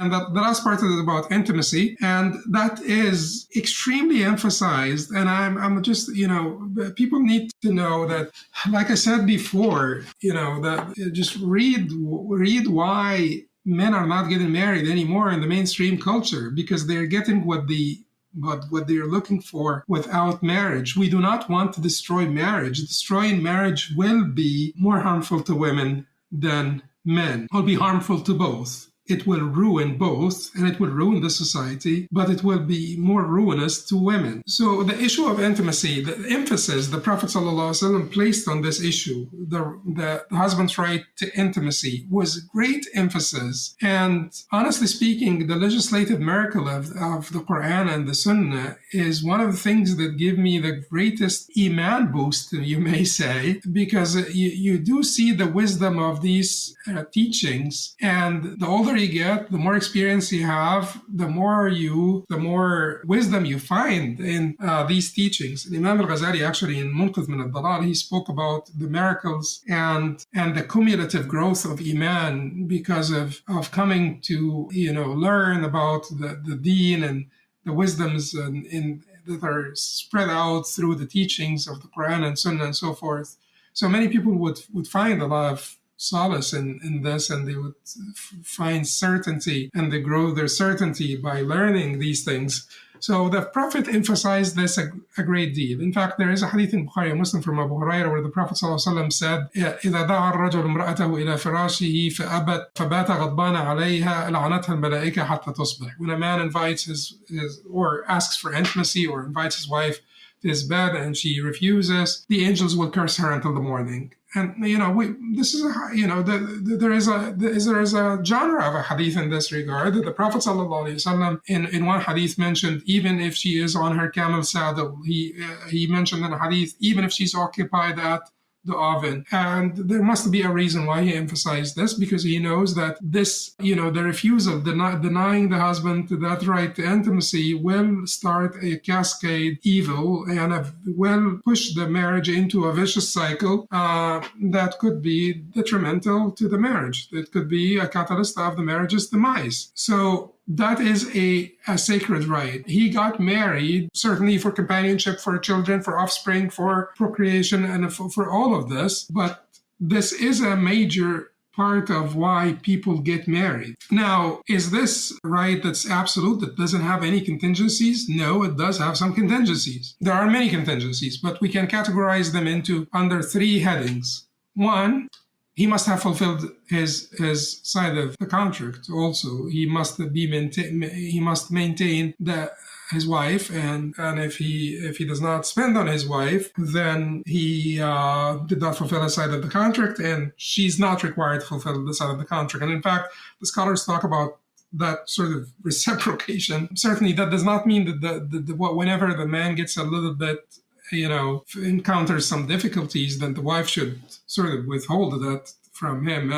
And the last part is about intimacy, and that is extremely emphasized. And I'm just, people need to know that, like I said before, that just read why men are not getting married anymore in the mainstream culture, because they're getting what they're looking for without marriage. We do not want to destroy marriage. Destroying marriage will be more harmful to women than men. It will be harmful to both. It will ruin both, and it will ruin the society, but it will be more ruinous to women. So the issue of intimacy, the emphasis the Prophet ﷺ placed on this issue, the husband's right to intimacy, was great emphasis. And honestly speaking, the legislative miracle of the Quran and the Sunnah is one of the things that give me the greatest iman boost, you may say, because you do see the wisdom of these teachings, and the older you get, the more experience you have, the more wisdom you find in these teachings. And Imam al-Ghazali actually in Munqidh min al-Dalal, he spoke about the miracles and the cumulative growth of iman because of coming to learn about the deen and the wisdoms that are spread out through the teachings of the Quran and Sunnah and so forth. So many people would find a lot of solace in this, and they would find certainty, and they grow their certainty by learning these things. So the Prophet emphasized this a great deal. In fact, there is a hadith in Bukhari and Muslim from Abu Hurairah where the Prophet ﷺ said, إِذَا دَعَى الرَّجُلُ امْرَأَتَهُ إِلَى فِرَاشِهِ فَأَبَتْ فَبَاتَ غَضْبَانَ عَلَيْهَا لَعَنَتْهَا الْمَلَائِكَةُ حَتَّى تُصْبِحَ. When a man invites his or asks for intimacy or invites his wife to his bed and she refuses, the angels will curse her until the morning. And there is a genre of a hadith in this regard that the Prophet ﷺ in one hadith mentioned, even if she is on her camel saddle, he mentioned in a hadith, even if she's occupied at the oven. And there must be a reason why he emphasized this, because he knows that this, the refusal, denying the husband that right to intimacy will start a cascade evil and will push the marriage into a vicious cycle that could be detrimental to the marriage. It could be a catalyst of the marriage's demise. So that is a sacred right. He got married, certainly for companionship, for children, for offspring, for procreation, and for all of this. But this is a major part of why people get married. Now, is this right that's absolute, that doesn't have any contingencies? No, it does have some contingencies. There are many contingencies, but we can categorize them under three headings. One, he must have fulfilled his side of the contract. Also, he must maintain his wife, and if he does not spend on his wife, then he did not fulfill his side of the contract, and she's not required to fulfill the side of the contract. And in fact, the scholars talk about that sort of reciprocation. Certainly, that does not mean that whenever the man gets a little bit, encounters some difficulties, then the wife should sort of withhold that from him.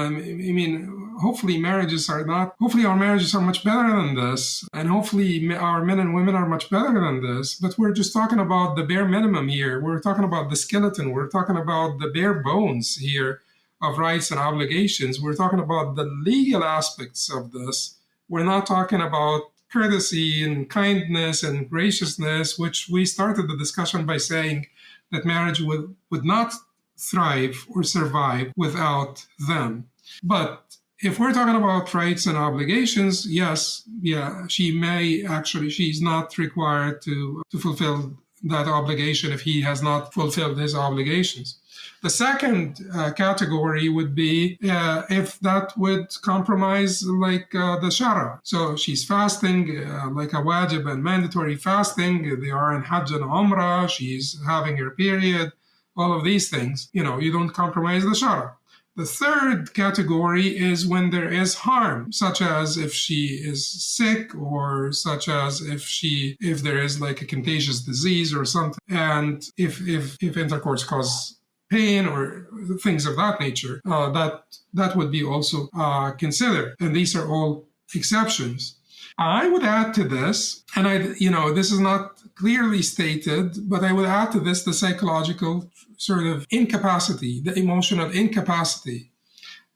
Hopefully our marriages are much better than this, and hopefully our men and women are much better than this, but we're just talking about the bare minimum here. We're talking about the skeleton. We're talking about the bare bones here of rights and obligations. We're talking about the legal aspects of this. We're not talking about courtesy and kindness and graciousness, which we started the discussion by saying that marriage would not thrive or survive without them. But if we're talking about rights and obligations, she's not required to fulfill that obligation if he has not fulfilled his obligations. The second category would be if that would compromise the shara. So she's fasting like a wajib and mandatory fasting. They are in Hajj and Umrah. She's having her period. All of these things, you don't compromise the shara. The third category is when there is harm, such as if she is sick, or such as if there is like a contagious disease or something, and if intercourse causes pain or things of that nature, that would be also considered. And these are all exceptions. I would add to this, and this is not clearly stated, but I would add to this the psychological sort of incapacity, the emotional incapacity.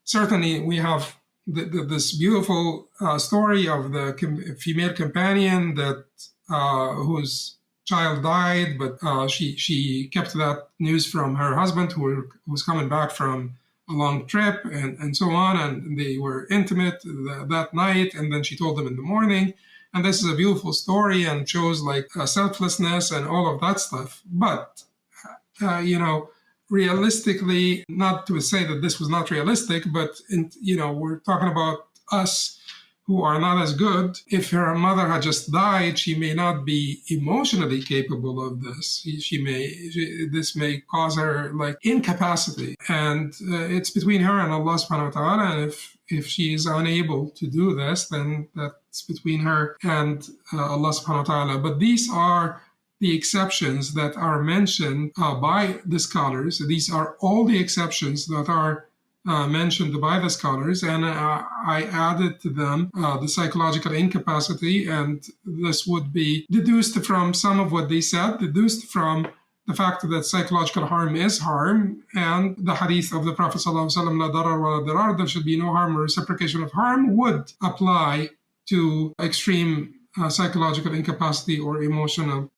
Certainly, we have this beautiful story of the female companion that whose child died, but she kept that news from her husband who was coming back from a long trip and so on, and they were intimate that night, and then she told them in the morning. And this is a beautiful story and shows like selflessness and all of that stuff. But you know, realistically, not to say that this was not realistic, but we're talking about us who are not as good. If her mother had just died, she may not be emotionally capable of this. This may cause her like incapacity, and it's between her and Allah Subhanahu wa Taala. And if she is unable to do this, then that's between her and Allah Subhanahu wa Taala. But these are the exceptions that are mentioned by the scholars. These are all the exceptions that are mentioned by the scholars, and I added to them the psychological incapacity, and this would be deduced from some of what they said, deduced from the fact that psychological harm is harm, and the hadith of the Prophet ﷺ, la darar wa la dirar, there should be no harm or reciprocation of harm, would apply to extreme psychological incapacity or emotional